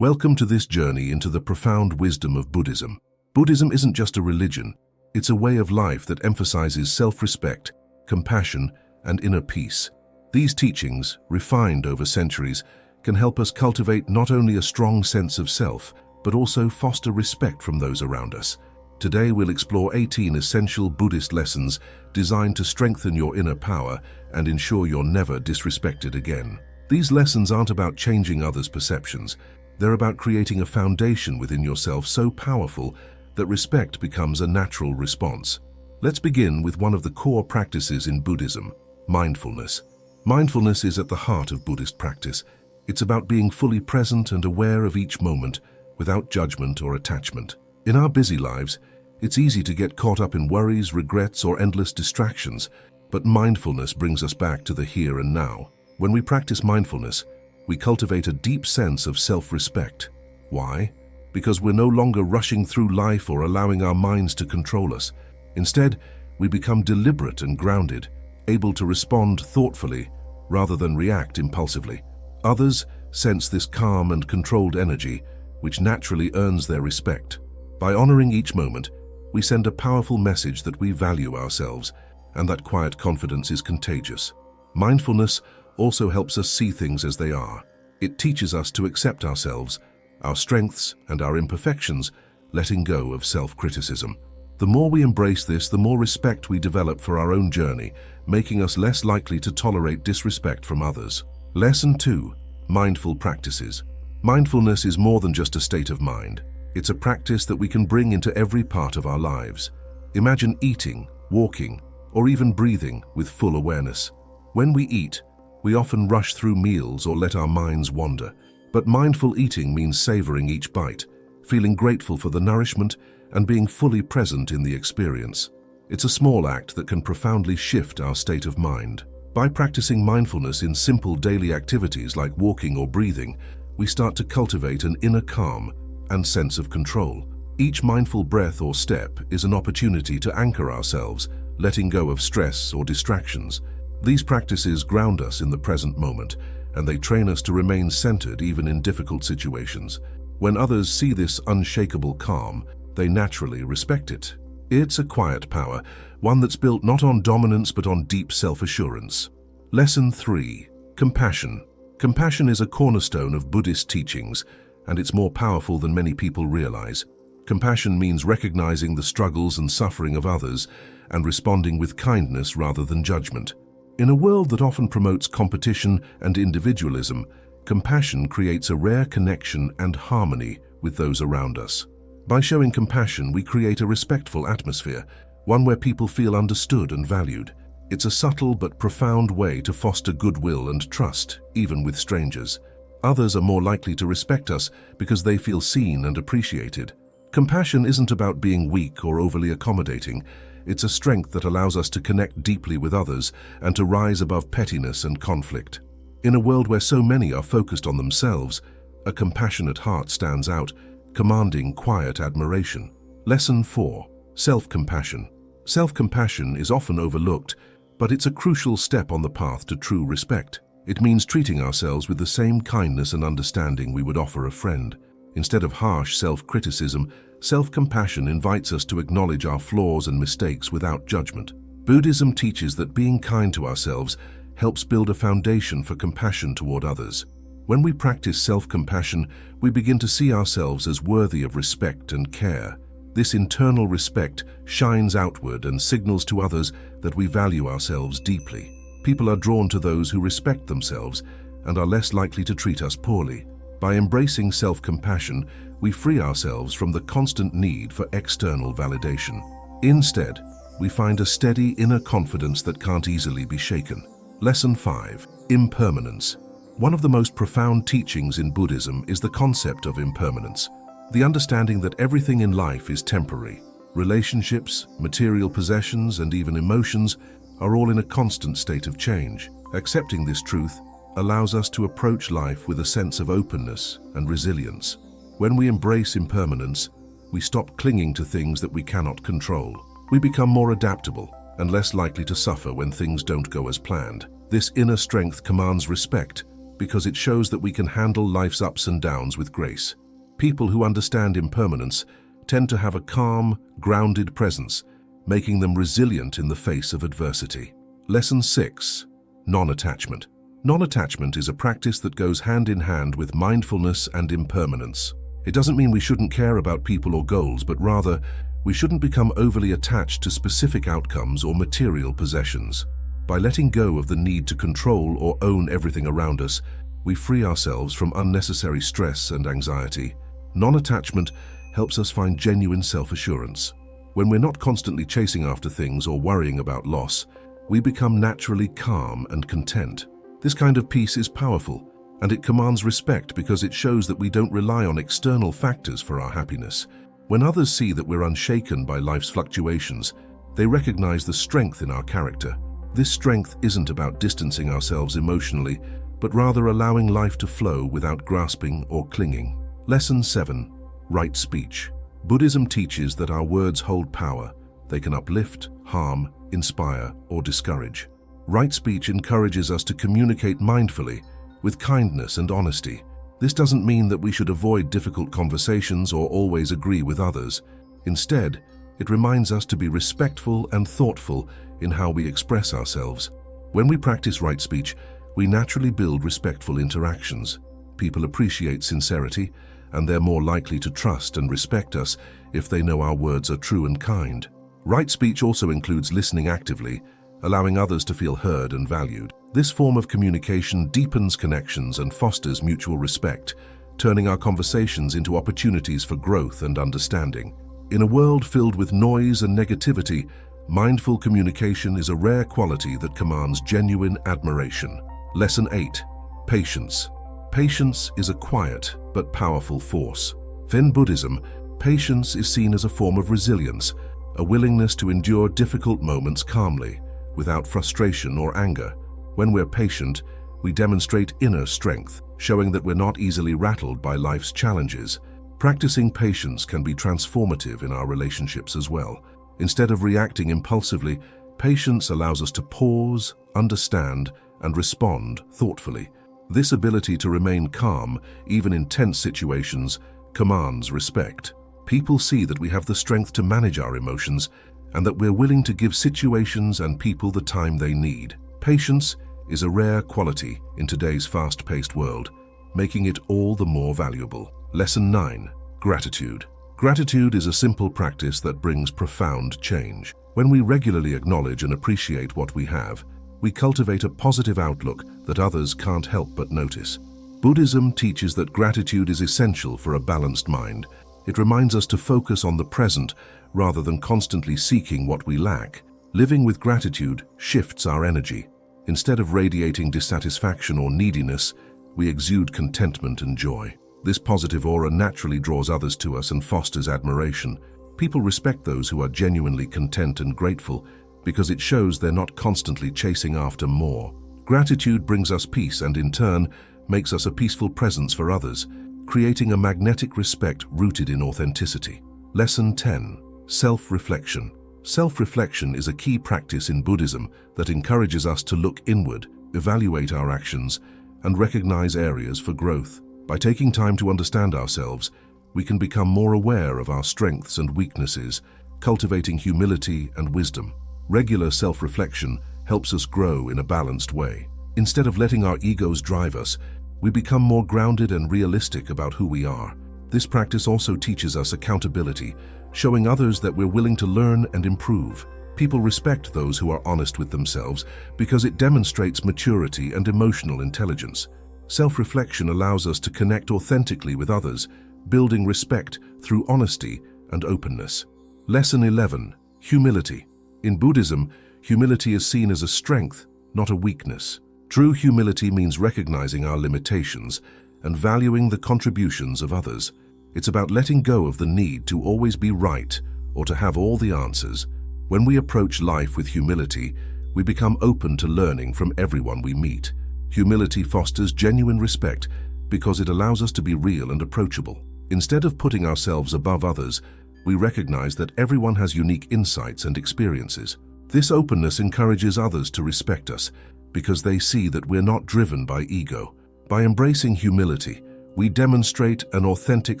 Welcome to this journey into the profound wisdom of Buddhism. Buddhism isn't just a religion, it's a way of life that emphasizes self-respect, compassion, and inner peace. These teachings, refined over centuries, can help us cultivate not only a strong sense of self, but also foster respect from those around us. Today we'll explore 18 essential Buddhist lessons designed to strengthen your inner power and ensure you're never disrespected again. These lessons aren't about changing others' perceptions. They're about creating a foundation within yourself so powerful that respect becomes a natural response. Let's begin with one of the core practices in Buddhism, mindfulness. Mindfulness is at the heart of Buddhist practice. It's about being fully present and aware of each moment without judgment or attachment. In our busy lives, it's easy to get caught up in worries, regrets, or endless distractions, but mindfulness brings us back to the here and now. When we practice mindfulness, we cultivate a deep sense of self-respect. Why? Because we're no longer rushing through life or allowing our minds to control us. Instead, we become deliberate and grounded, able to respond thoughtfully rather than react impulsively. Others sense this calm and controlled energy, which naturally earns their respect. By honoring each moment, we send a powerful message that we value ourselves, and that quiet confidence is contagious. Mindfulness also helps us see things as they are. It teaches us to accept ourselves, our strengths, and our imperfections, letting go of self-criticism. The more we embrace this, the more respect we develop for our own journey, making us less likely to tolerate disrespect from others. Lesson 2. Mindful practices. Mindfulness is more than just a state of mind. It's a practice that we can bring into every part of our lives. Imagine eating, walking, or even breathing with full awareness. When we eat, we often rush through meals or let our minds wander. But mindful eating means savoring each bite, feeling grateful for the nourishment, and being fully present in the experience. It's a small act that can profoundly shift our state of mind. By practicing mindfulness in simple daily activities like walking or breathing, we start to cultivate an inner calm and sense of control. Each mindful breath or step is an opportunity to anchor ourselves, letting go of stress or distractions. These practices ground us in the present moment, and they train us to remain centered even in difficult situations. When others see this unshakable calm, they naturally respect it. It's a quiet power, one that's built not on dominance but on deep self-assurance. Lesson 3. Compassion. Compassion is a cornerstone of Buddhist teachings, and it's more powerful than many people realize. Compassion means recognizing the struggles and suffering of others and responding with kindness rather than judgment. In a world that often promotes competition and individualism, compassion creates a rare connection and harmony with those around us. By showing compassion, we create a respectful atmosphere, one where people feel understood and valued. It's a subtle but profound way to foster goodwill and trust, even with strangers. Others are more likely to respect us because they feel seen and appreciated. Compassion isn't about being weak or overly accommodating. It's a strength that allows us to connect deeply with others and to rise above pettiness and conflict. In a world where so many are focused on themselves, a compassionate heart stands out, commanding quiet admiration. Lesson 4. Self-compassion. Self-compassion is often overlooked, but it's a crucial step on the path to true respect. It means treating ourselves with the same kindness and understanding we would offer a friend. Instead of harsh self-criticism, self-compassion invites us to acknowledge our flaws and mistakes without judgment. Buddhism teaches that being kind to ourselves helps build a foundation for compassion toward others. When we practice self-compassion, we begin to see ourselves as worthy of respect and care. This internal respect shines outward and signals to others that we value ourselves deeply. People are drawn to those who respect themselves and are less likely to treat us poorly. By embracing self-compassion, we free ourselves from the constant need for external validation. Instead, we find a steady inner confidence that can't easily be shaken. Lesson 5. Impermanence. One of the most profound teachings in Buddhism is the concept of impermanence, the understanding that everything in life is temporary. Relationships, material possessions, and even emotions are all in a constant state of change. Accepting this truth allows us to approach life with a sense of openness and resilience. When we embrace impermanence, we stop clinging to things that we cannot control. We become more adaptable and less likely to suffer when things don't go as planned. This inner strength commands respect, because it shows that we can handle life's ups and downs with grace. People who understand impermanence tend to have a calm, grounded presence, making them resilient in the face of adversity. Lesson 6. Non-attachment. Non-attachment is a practice that goes hand in hand with mindfulness and impermanence. It doesn't mean we shouldn't care about people or goals, but rather, we shouldn't become overly attached to specific outcomes or material possessions. By letting go of the need to control or own everything around us, we free ourselves from unnecessary stress and anxiety. Non-attachment helps us find genuine self-assurance. When we're not constantly chasing after things or worrying about loss, we become naturally calm and content. This kind of peace is powerful, and it commands respect because it shows that we don't rely on external factors for our happiness. When others see that we're unshaken by life's fluctuations, they recognize the strength in our character. This strength isn't about distancing ourselves emotionally, but rather allowing life to flow without grasping or clinging. Lesson 7. Right speech. Buddhism teaches that our words hold power. They can uplift, harm, inspire, or discourage. Right speech encourages us to communicate mindfully, with kindness and honesty. This doesn't mean that we should avoid difficult conversations or always agree with others. Instead, it reminds us to be respectful and thoughtful in how we express ourselves. When we practice right speech, we naturally build respectful interactions. People appreciate sincerity, and they're more likely to trust and respect us if they know our words are true and kind. Right speech also includes listening actively, allowing others to feel heard and valued. This form of communication deepens connections and fosters mutual respect, turning our conversations into opportunities for growth and understanding. In a world filled with noise and negativity, mindful communication is a rare quality that commands genuine admiration. Lesson 8. Patience. Patience is a quiet but powerful force. In Buddhism, patience is seen as a form of resilience, a willingness to endure difficult moments calmly, without frustration or anger. When we're patient, we demonstrate inner strength, showing that we're not easily rattled by life's challenges. Practicing patience can be transformative in our relationships as well. Instead of reacting impulsively, patience allows us to pause, understand, and respond thoughtfully. This ability to remain calm, even in tense situations, commands respect. People see that we have the strength to manage our emotions and that we're willing to give situations and people the time they need. Patience is a rare quality in today's fast-paced world, making it all the more valuable. Lesson 9. Gratitude. Gratitude is a simple practice that brings profound change. When we regularly acknowledge and appreciate what we have, we cultivate a positive outlook that others can't help but notice. Buddhism teaches that gratitude is essential for a balanced mind. It reminds us to focus on the present rather than constantly seeking what we lack. Living with gratitude shifts our energy. Instead of radiating dissatisfaction or neediness, we exude contentment and joy. This positive aura naturally draws others to us and fosters admiration. People respect those who are genuinely content and grateful because it shows they're not constantly chasing after more. Gratitude brings us peace and, in turn, makes us a peaceful presence for others, creating a magnetic respect rooted in authenticity. Lesson 10. Self-reflection. Self-reflection is a key practice in Buddhism that encourages us to look inward, evaluate our actions, and recognize areas for growth. By taking time to understand ourselves, we can become more aware of our strengths and weaknesses, cultivating humility and wisdom. Regular self-reflection helps us grow in a balanced way. Instead of letting our egos drive us, we become more grounded and realistic about who we are. This practice also teaches us accountability, showing others that we're willing to learn and improve. People respect those who are honest with themselves because it demonstrates maturity and emotional intelligence. Self-reflection allows us to connect authentically with others, building respect through honesty and openness. Lesson 11. Humility. In Buddhism, humility is seen as a strength, not a weakness. True humility means recognizing our limitations and valuing the contributions of others. It's about letting go of the need to always be right or to have all the answers. When we approach life with humility, we become open to learning from everyone we meet. Humility fosters genuine respect because it allows us to be real and approachable. Instead of putting ourselves above others, we recognize that everyone has unique insights and experiences. This openness encourages others to respect us because they see that we're not driven by ego, By embracing humility, we demonstrate an authentic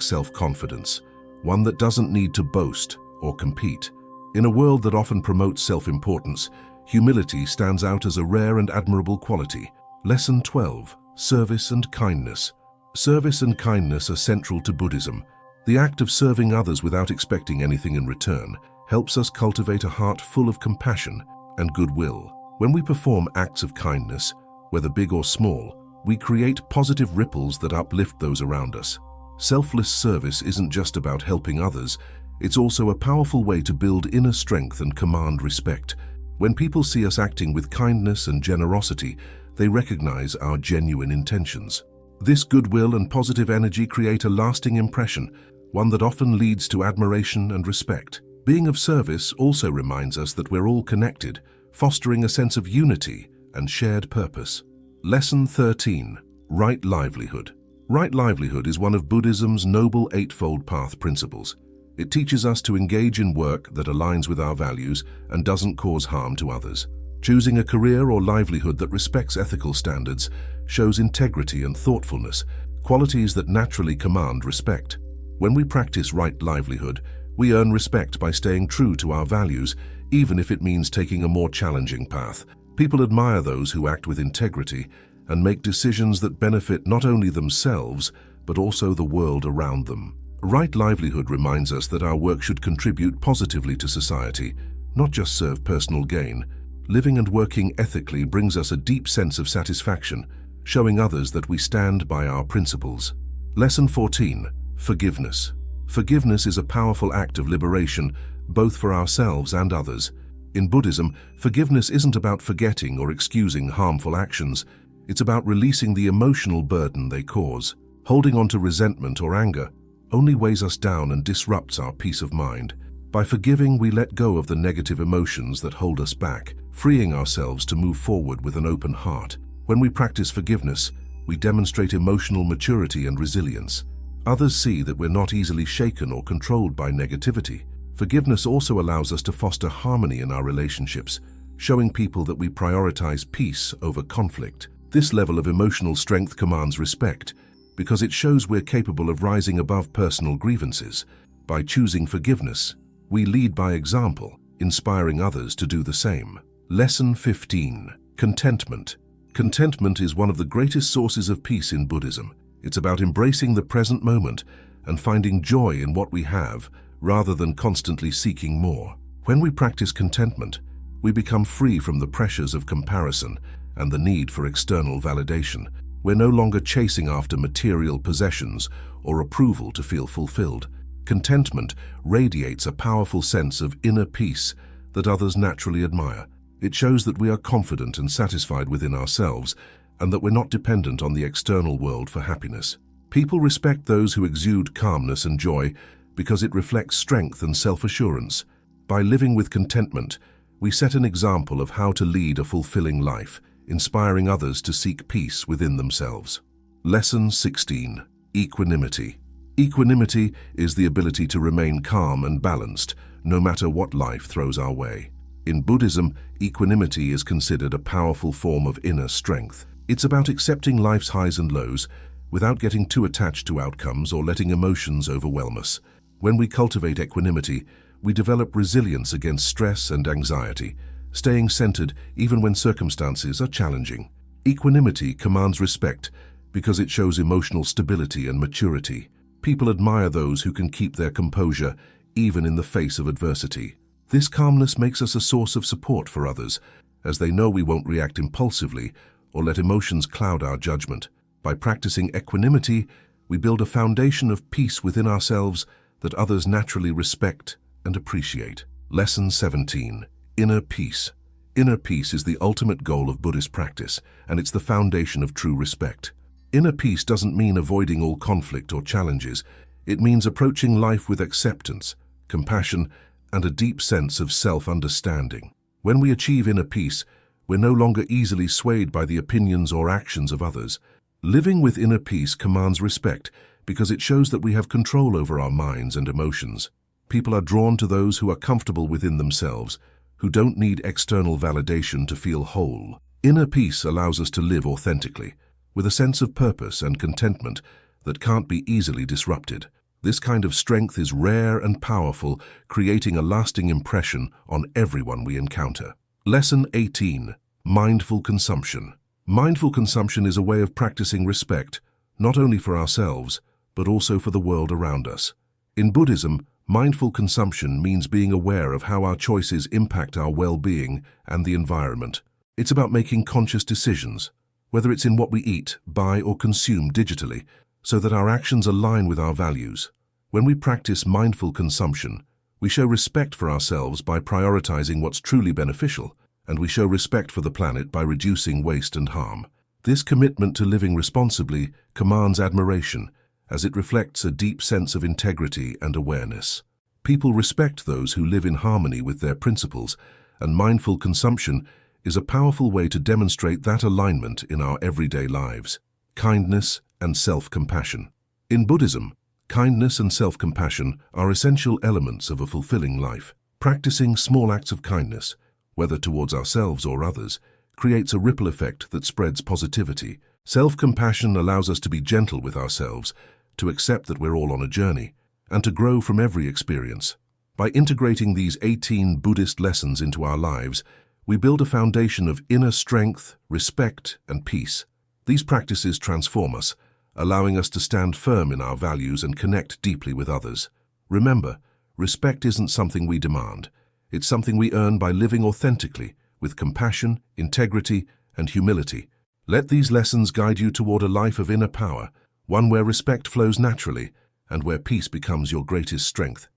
self-confidence, one that doesn't need to boast or compete. In a world that often promotes self-importance, humility stands out as a rare and admirable quality. Lesson 12. Service and kindness. Service and kindness are central to Buddhism. The act of serving others without expecting anything in return helps us cultivate a heart full of compassion and goodwill. When we perform acts of kindness, whether big or small, we create positive ripples that uplift those around us. Selfless service isn't just about helping others, it's also a powerful way to build inner strength and command respect. When people see us acting with kindness and generosity, they recognize our genuine intentions. This goodwill and positive energy create a lasting impression, one that often leads to admiration and respect. Being of service also reminds us that we're all connected, fostering a sense of unity and shared purpose. Lesson 13. Right livelihood. Right livelihood is one of Buddhism's noble Eightfold Path principles. It teaches us to engage in work that aligns with our values and doesn't cause harm to others. Choosing a career or livelihood that respects ethical standards shows integrity and thoughtfulness, qualities that naturally command respect. When we practice right livelihood, we earn respect by staying true to our values, even if it means taking a more challenging path. People admire those who act with integrity and make decisions that benefit not only themselves, but also the world around them. Right livelihood reminds us that our work should contribute positively to society, not just serve personal gain. Living and working ethically brings us a deep sense of satisfaction, showing others that we stand by our principles. Lesson 14. Forgiveness. Forgiveness is a powerful act of liberation, both for ourselves and others. In Buddhism, forgiveness isn't about forgetting or excusing harmful actions. It's about releasing the emotional burden they cause. Holding on to resentment or anger only weighs us down and disrupts our peace of mind. By forgiving, we let go of the negative emotions that hold us back, freeing ourselves to move forward with an open heart. When we practice forgiveness, we demonstrate emotional maturity and resilience. Others see that we're not easily shaken or controlled by negativity. Forgiveness also allows us to foster harmony in our relationships, showing people that we prioritize peace over conflict. This level of emotional strength commands respect, because it shows we're capable of rising above personal grievances. By choosing forgiveness, we lead by example, inspiring others to do the same. Lesson 15. Contentment. Contentment is one of the greatest sources of peace in Buddhism. It's about embracing the present moment and finding joy in what we have, rather than constantly seeking more. When we practice contentment, we become free from the pressures of comparison and the need for external validation. We're no longer chasing after material possessions or approval to feel fulfilled. Contentment radiates a powerful sense of inner peace that others naturally admire. It shows that we are confident and satisfied within ourselves, and that we're not dependent on the external world for happiness. People respect those who exude calmness and joy because it reflects strength and self-assurance. By living with contentment, we set an example of how to lead a fulfilling life, inspiring others to seek peace within themselves. Lesson 16. Equanimity. Equanimity is the ability to remain calm and balanced, no matter what life throws our way. In Buddhism, equanimity is considered a powerful form of inner strength. It's about accepting life's highs and lows without getting too attached to outcomes or letting emotions overwhelm us. When we cultivate equanimity, we develop resilience against stress and anxiety, staying centered even when circumstances are challenging. Equanimity commands respect because it shows emotional stability and maturity. People admire those who can keep their composure even in the face of adversity. This calmness makes us a source of support for others, as they know we won't react impulsively or let emotions cloud our judgment. By practicing equanimity, we build a foundation of peace within ourselves that others naturally respect and appreciate. Lesson 17. Inner peace. Inner peace is the ultimate goal of Buddhist practice, and it's the foundation of true respect. Inner peace doesn't mean avoiding all conflict or challenges. It means approaching life with acceptance, compassion, and a deep sense of self-understanding. When we achieve inner peace, we're no longer easily swayed by the opinions or actions of others. Living with inner peace commands respect because it shows that we have control over our minds and emotions. People are drawn to those who are comfortable within themselves, who don't need external validation to feel whole. Inner peace allows us to live authentically, with a sense of purpose and contentment that can't be easily disrupted. This kind of strength is rare and powerful, creating a lasting impression on everyone we encounter. Lesson 18. Mindful consumption. Mindful consumption is a way of practicing respect, not only for ourselves, but also for the world around us. In Buddhism, mindful consumption means being aware of how our choices impact our well-being and the environment. It's about making conscious decisions, whether it's in what we eat, buy, or consume digitally, so that our actions align with our values. When we practice mindful consumption, we show respect for ourselves by prioritizing what's truly beneficial, and we show respect for the planet by reducing waste and harm. This commitment to living responsibly commands admiration, as it reflects a deep sense of integrity and awareness. People respect those who live in harmony with their principles, and mindful consumption is a powerful way to demonstrate that alignment in our everyday lives. Kindness and self-compassion. In Buddhism, kindness and self-compassion are essential elements of a fulfilling life. Practicing small acts of kindness, whether towards ourselves or others, creates a ripple effect that spreads positivity. Self-compassion allows us to be gentle with ourselves, to accept that we're all on a journey, and to grow from every experience. By integrating these 18 Buddhist lessons into our lives, we build a foundation of inner strength, respect, and peace. These practices transform us, allowing us to stand firm in our values and connect deeply with others. Remember, respect isn't something we demand. It's something we earn by living authentically, with compassion, integrity, and humility. Let these lessons guide you toward a life of inner power, one where respect flows naturally and where peace becomes your greatest strength.